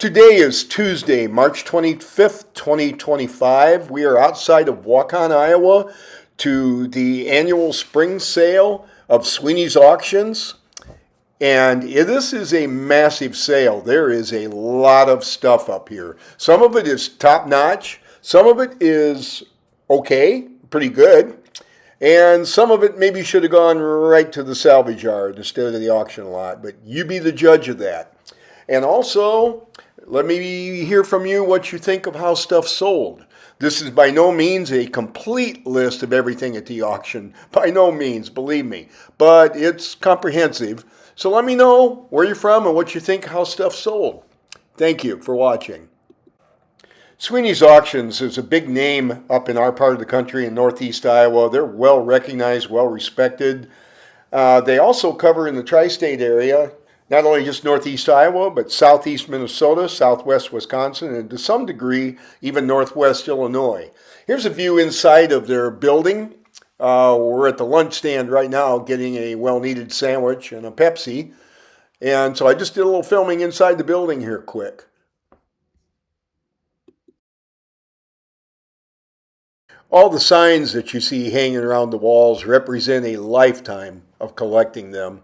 Today is Tuesday, March 25th, 2025. We are outside of Waukon, Iowa to the annual spring sale of Sweeney's Auctions. And this is a massive sale. There is a lot of stuff up here. Some of it is top notch. Some of it is okay, pretty good. And some of it maybe should have gone right to the salvage yard instead of the auction lot. But you be the judge of that. And also, let me hear from you what you think of how stuff sold. This is by no means a complete list of everything at the auction. By no means, believe me. But it's comprehensive. So let me know where you're from and what you think how stuff sold. Thank you for watching. Sweeney's Auctions is a big name up in our part of the country in northeast Iowa. They're well recognized, well respected. They also cover in the tri-state area, not only just northeast Iowa, but southeast Minnesota, southwest Wisconsin, and to some degree, even northwest Illinois. Here's a view inside of their building. We're at the lunch stand right now getting a well-needed sandwich and a Pepsi. And so I just did a little filming inside the building here quick. All the signs that you see hanging around the walls represent a lifetime of collecting them.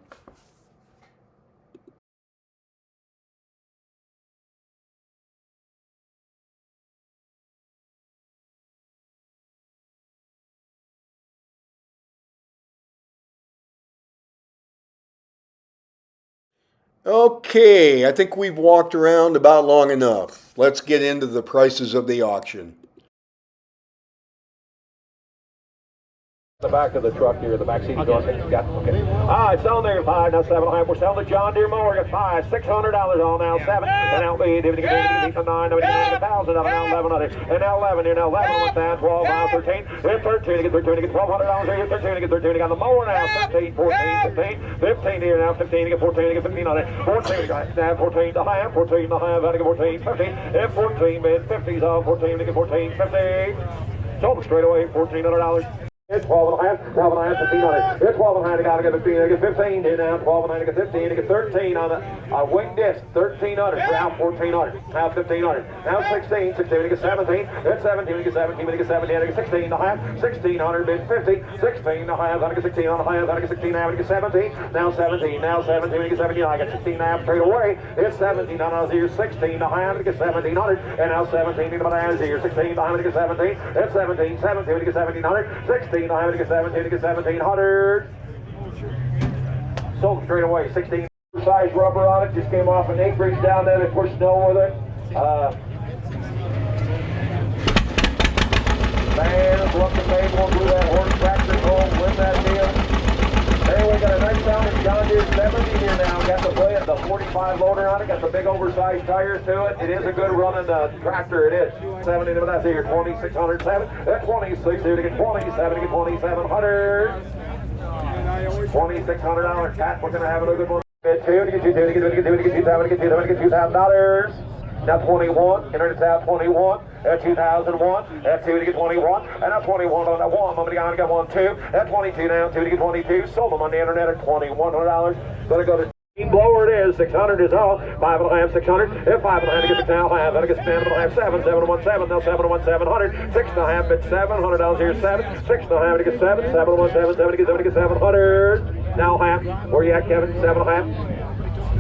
Okay, I think we've walked around about long enough. Let's get into the prices of the auction. The back of the truck here, the back seat door. Yeah, okay. All right, selling there 5, now 7.5. We're selling the John Deere mower at $5, $600 on now 7, and now 8, $9, now 1100, and now 11, here now 11, 1 down, 12, now 13, and 13, to get 13, to get $1,200 here, 13, to get 13, to get the mower now 15, 14, 15, 15 here now 15, to get 14, to get 1500, 14, now 14 to half, 14 to half, to get 14, 15, and 14, mid 50s on 14, to get 14, 50. Sold straight away, $1,400. It's 12 and a half, 12 and a half, 1500. It's 12 and a half, you gotta get 15, get 15 here now, 12 and a half, get 15, get 13 on a wing disc, 1300, now 1400, now 1500, now 16, 16, get 17, it's 17, get 17, get 17, get 16 and a half, 1600, bid 50, 16 and a half, I get 16 on a half, I get 16 and a half, get 17, now 17, now 17, get 17, I get 16 and a half straight away, it's 17 on a here, 16 and a half, get 1700, and now 17, get about a here, 16 and a half, get 17, it's 17, 17, get 1700, 16, I get 17, to get 1700. Sold straight away. 16 size rubber on it. Just came off an acreage down there. They pushed snow with it. Man, looking made one through that horse tractor home with that deal. Hey, we got a nice sounding John Deere 70 here now. Got the 45 loader on it. Got the big oversized tires to it. It is a good running tractor. It is. 70, but that's here. 2607. At 26, here to get 27, to get 2700. $2,600 cat. We're gonna have a good one. Get 2, to get 2, to get 2, to get 2, to get 2, to get 2, to get $2,000. Now 21, enter it out 21, at 2001, at 2 to get 21, and now 21 on that 1, I'm gonna get 1, 2, at 22 now, 2 to get 22, sold them on the internet at $2,100, gonna go to blower it is, 600 is all, 5 and a half, 600, at 5 and a half, to get the now half, then it gets 10 and a half, 7, 7 and 1, 7, now 7 and 1, 700, 6 and a half, at $700 here, 7, 6 and a half, to get 7, 7 and 1, 7, 7 to get 700, now half, where you at, Kevin, 7 and a half?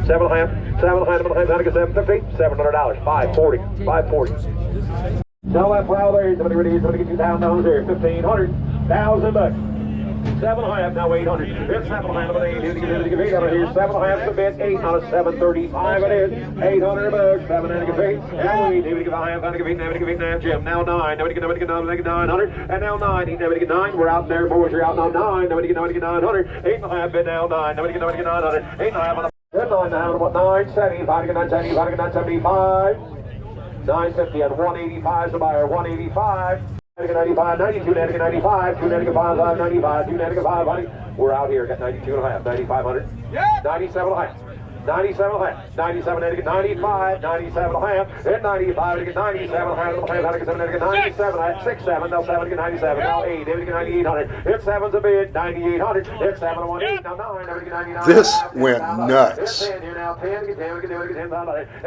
7 and a half, 7 and a half, 7 and a half, $750, $700, $540, $540. Sell that plow there, somebody ready here, somebody get $2,000 there, $1,500, $1,000. 7 and a half, now 800. It's 7 and a half, but 8, to get 8 out here, 7 and a half to bid, 8 out of 735 it is, $800, 7 and a half, 8, and we need to get 5, and to get 8, never to get 8, now Jim, now 9, never to get 900, and now 9, he never to get 9, we're out there, boys, you're out now, 9, never to get 900, 8 and a half bid now, 9, never to get 900, 8 and a half on the That's 9 now, what 975 to get 975 to get 975. 950 and 185 is the buyer, 185. 95, 92, 95, 2 95, 95, 2 95, honey. We're out here, got 92 and a half, 9,500. 97 and a half. 97 and a half. 97 and a 95. 97 and a half. At 95 and a 97 and a half. 97 and a 97. At 6 7. Now 7 and a 97. Now 8. David 9800. Hit 7's a bid. 9800. Hit 7 1 8. Now 9. David 99. This went nuts. Hit 10 here now. 10. Get 10. Get 10. Get 10.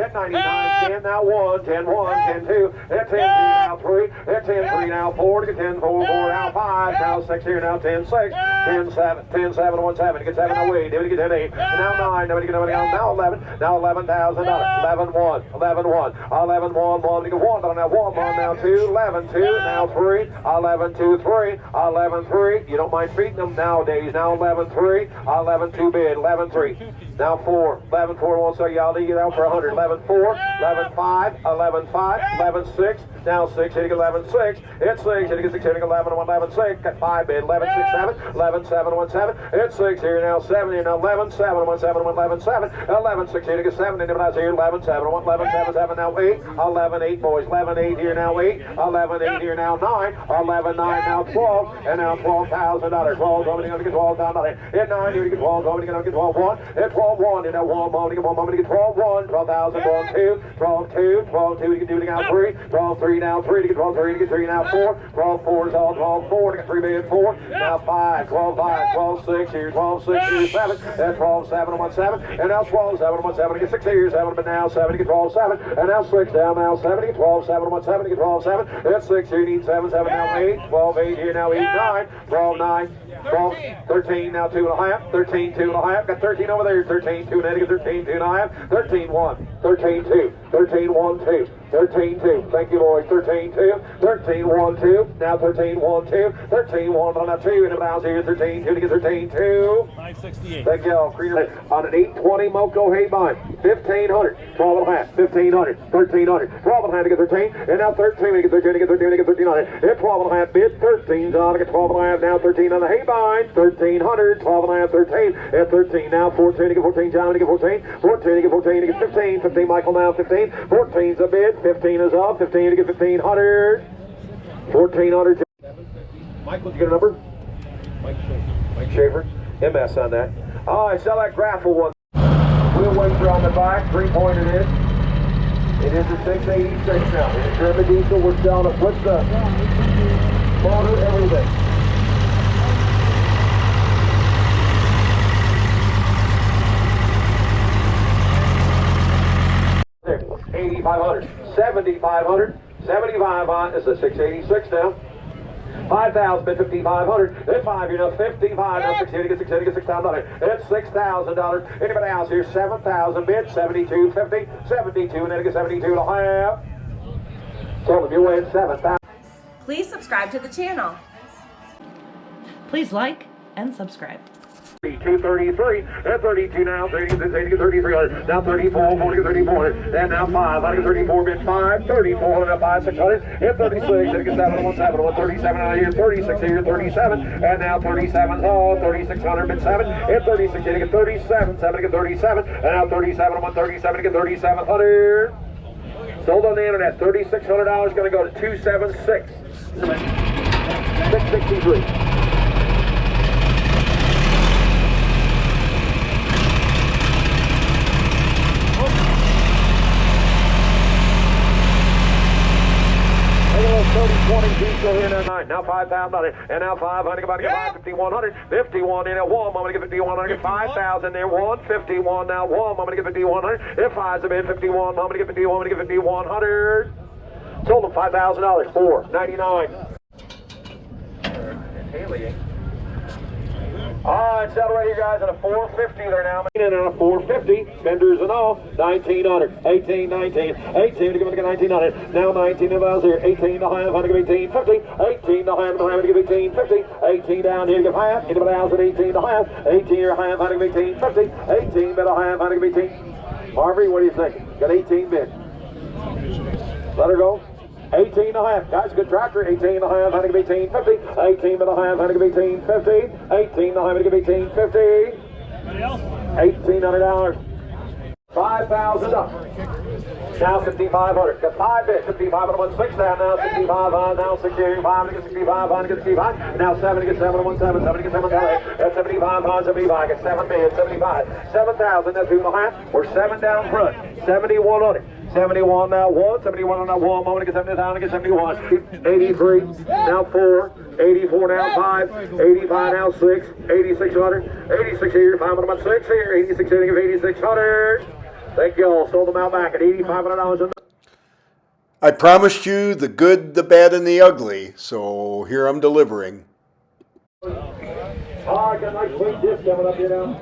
At 99. 10 now 1. 10 1. 10 2. At 10 3 now 3. At 10 3 now 4. Get 10 4 4 now 5. Now 6 here now 10 6. 10 7. 10 7 1 7. Get 7 away. David get 10 8. Now 9. David get 9. Now 11. Now $11,000. 11 1. 11 1. 11 1 1. You get 1. Now 1 1. Now 2. 11 2. Now 3. 11 2 3. 11 3. You don't mind feeding them nowadays. Now 11 3. 11 2 bid. 11 3. Now 4. 11 4 1. So y'all leave it out for 100. 11 4. 11 5. 11 5. 11 6. Now 6. Hitting 11 6. It's 6. Hitting 6. Hitting 11 1. 11 6. Got 5 bid. 11 6 7. 11 7 1 7. It's 6 here now. 7 here now. 11 7 1 7 1 11 7. 11 6 hitting 7. And now here 11 7 1 11 7 7. Now 8. 11 8 boys. 11 8 here now 8. 11 8 here now 9. 11 9 now 12. And now $12,000. 12 going to get $12,000. At 9 here to get 12 going to get 12 1. At 12 1. And now 1 moment to get 1 moment to get 12 1. 12,000. 12 2. 12 2. 12 2 to get 2 to get 3. 12 3 now 3 to get 12 3 to get 3 now 4. 12 4 is all 12 4 to get 3 million 4. Now 5. 12 5. 12 6 here. 12 6 here 7. At 12 7 1 7. And now 12 7 1 7 to get 6 here 7. But now 7 to get 12 7. And now 6 down now 7 to get 12 7 1 7 to get 12 7. At 6 here need 7 7 now 8. 12 8 here now 8 9. 12 9. 12, 13 now 2 and a half. 13 2 and a half. Got 13 over there. 13 2 negative. 13 2 and a half. 13 1. 13 2. 13 1 2. 13 2. Thank you, boys. 13 2. 13 1 2. Now 13 1 2. 13 1 on a 2. And about here 13 2 to get 13 2. 568. Thank you all. On an 820 Moco hay bind. 1500. 12 and a half. 1500. 1300. 12 and a half to get 13. And now 13 to get 13 to get 13 to get 1300. At 12 and a half bid. 13's on to get 12 and a half. Now 13 on the hay bind. 1300. 12 and a half. 13. At 13 now 14 to get 14. John to get 14. 14 to get 14 to get 15. 15 Michael now 15. 14's a bid. 15 is up. 15 to get 1500. 1400. Michael, did you get a number? Mike Schaefer. MS on that. Oh, I sell that grapple one. Wheel wafer on the back. 3-point it is. It is a 686 now. It's German diesel. We're selling it with the motor, everything. $8,500, $7,500, $7,500. It's a 686 now. 5,000 bid, 5,500. At 5, you know, 55. Now 680, get 680, get $6,000. That's $6,000. Anybody else here? 7,000 bid, 72.50, 72, and then it gets 72 and a half. So if you win 7,000. Please subscribe to the channel. Please like and subscribe. 233, and 32 now, 30, 3300, now 34, 40, 34, and now 5, I get 34, bid 5, 34, now 5, 600, and 36, and it gets 7, 37 out here, 36 here, 37, and now 37's all, 3600, bid 7, and 36, and it gets 37, 7, get 37, and now 37, 137, to get 3700. Sold on the internet, $3,600, going to go to 276, 663. Diesel here now 9, now $5,000, and now 500, about to get 5,100, 51 in at 1, moment to get 5100, get 5,000 there, 151 now, 1, moment to get 5100, if 5's a bid, 51, moment to get 51, moment to get 5100. Sold them $5,000, $499. And Haley. It's settled right here, guys, at a 450 there now. And on a 450, vendors and all, 1,900, 18, 19, 18 to give it 1,900. Now 19 of us here, 18 to half, 100 to give 1850, 18 to half, 100 to give 1850, 18 down here to give half, anybody else at 18 to half, 18 here half, 100 to give 1850, 18 bid a half, 100 to give 18. Harvey, what do you think? Got 18 bid. Let her go. 18 and a half. Guys, good tractor. 18 and a half. 100 to give 1850. 18 and a half. 100 to give 1850. 18 and a half. 100 to give 1850. $1,800. $5,000. Now 5,500. Got 5 bids. 5,500 on 6 down. Now 65. Now 65. To get 65. To get 65. Now 7 to get 7 on 7. 7 to get 7 down. At 75 on 75. Get 7 bids. 75. 7,000. That's 2.5. We're 7 down front. 71 on it. 71 now 1. 71 on that 1. Moment to get 70 down. To get 71. 83. Now 4. 84 now 5. 85 now 6. 8600. 86 here. 500 on 6 here. 86 here. 8600. Thank you all. Sold them out back at $8,500. I promised you the good, the bad, and the ugly, so here I'm delivering. I got a nice sweet disc coming up here now.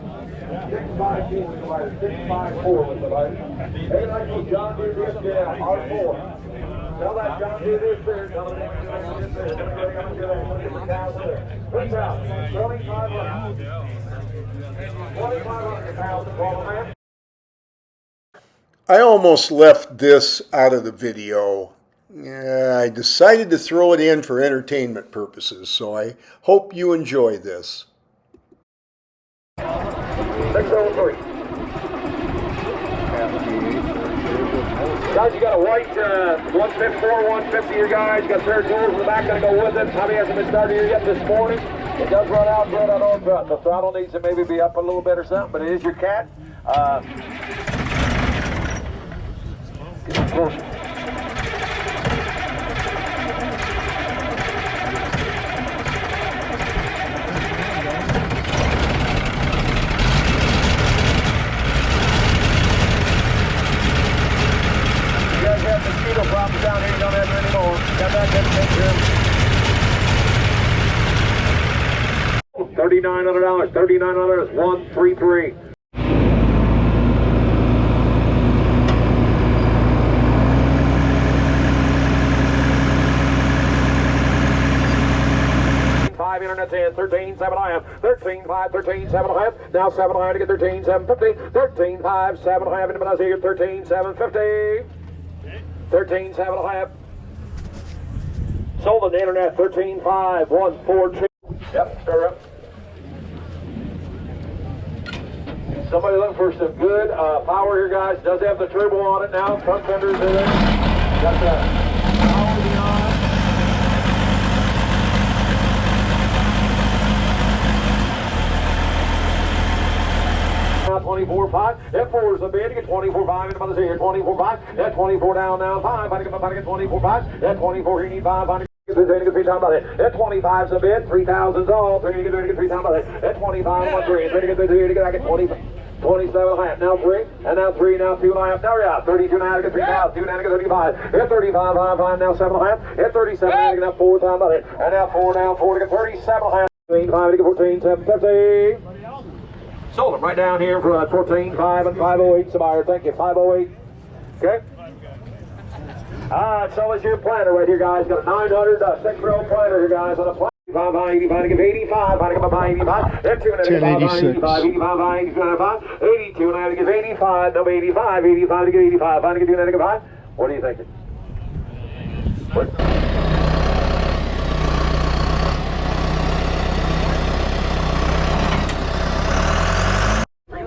652 was provided. 654 was provided. Hey, nice little John Deere disc here now. R4. Tell that John Deere disc there. Tell him what you're going to get there. Everybody coming to there. Look at the cows there. What's out? 2,500. 2,500 cows to follow, man. I almost left this out of the video. I decided to throw it in for entertainment purposes, so I hope you enjoy this. 603. Guys, you got a white 154, 150 here, guys. You got third doors in the back, gonna go with it. Probably hasn't been started here yet this morning. It does run out on front. The throttle needs to maybe be up a little bit or something, but it is your cat. Problems down here, you don't have them anymore. Got that $3,900. $3,900 is 133. Internet's in 13,7.5, 13,5, 13,7.5, now 7.5 to get 13,750, 13,5, 7.5, anybody else here, 13,750, 13,7.5, sold on the internet, 13,5, 142, yep, stir up. Somebody looking for some good power here, guys. Does have the turbo on it now, front fenders in there, got the power beyond. 24.5. F4 is the bid. Get 24.5. Anybody here? 24.5. At 24 down now. 5. I get 24.5. At 24 you need 5. I get 3 times by that. At 25 is the bid. 3,000's all. 3 to get 3 times by that. At 25 1 3. 3 to get 3 to get I get 20. 27.5. Now 3. And now 3. Now 2.5. Now we're out. 32 now to get 3,000. 2 now to get 35. At 35 5 now 7.5. At 37 now to get 4 times by that. And now 4 now 4 to get 37.5. 5 to get 14 750. Sold them right down here for 14.5 and 508. Buyer, thank you. 508. Okay. So is your planter right here, guys. Got a 900 6-row planter here, guys. On a planter. 85, 85, 85, 85, 82, and I have to give 85, number 85, 85 to get 85, I to get 295. What are you thinking? What?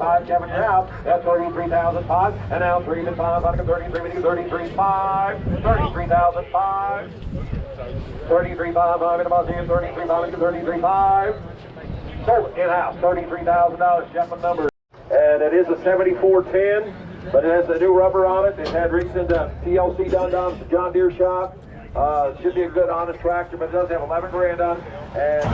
5 Kevin, you're out. That's 33,005. And now 3 to 5. I got 33, 33,5. 33,005. 33,500 about here. 33,500. 33,500. Sold it in-house. $33,000. Jumping numbers. And it is a 7410, but it has the new rubber on it. It had recent TLC done on the John Deere shop. It should be a good, honest tractor, but it does have 11 grand on it. And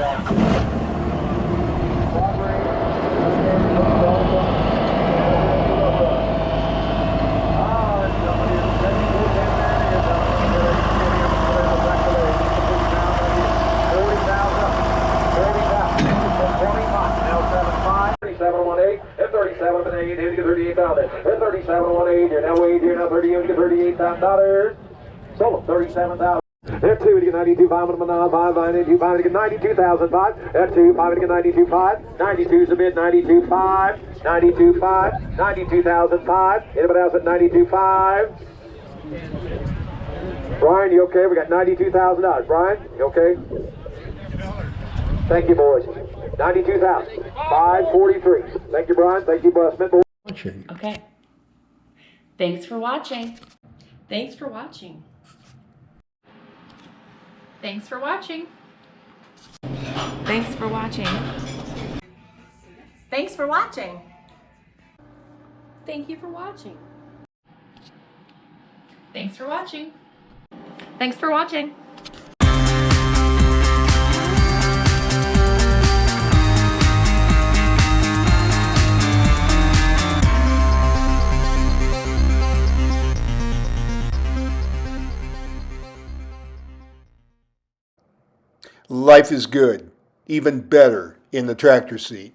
at 37.8, here to get 38,000. At 37.18, you're now wage here now 38,000. Sold 37,000. At 2 to get 92,500, 92,500 to get 92,005. At 2, 5 to get 92,500. 92 is a bid, 92,500. 92,500. 92,005. Anybody else at 92,500? Brian, you okay? We got $92,000. Brian, you okay? Thank you, boys. 92,000. 543. Thank you, Brian. Thank you, Smith. Okay. Thanks for watching. Thanks for watching. Thanks for watching. Thanks for watching. Thanks for watching. Thank you for watching. Thanks for watching. Thanks for watching. Life is good, even better in the tractor seat.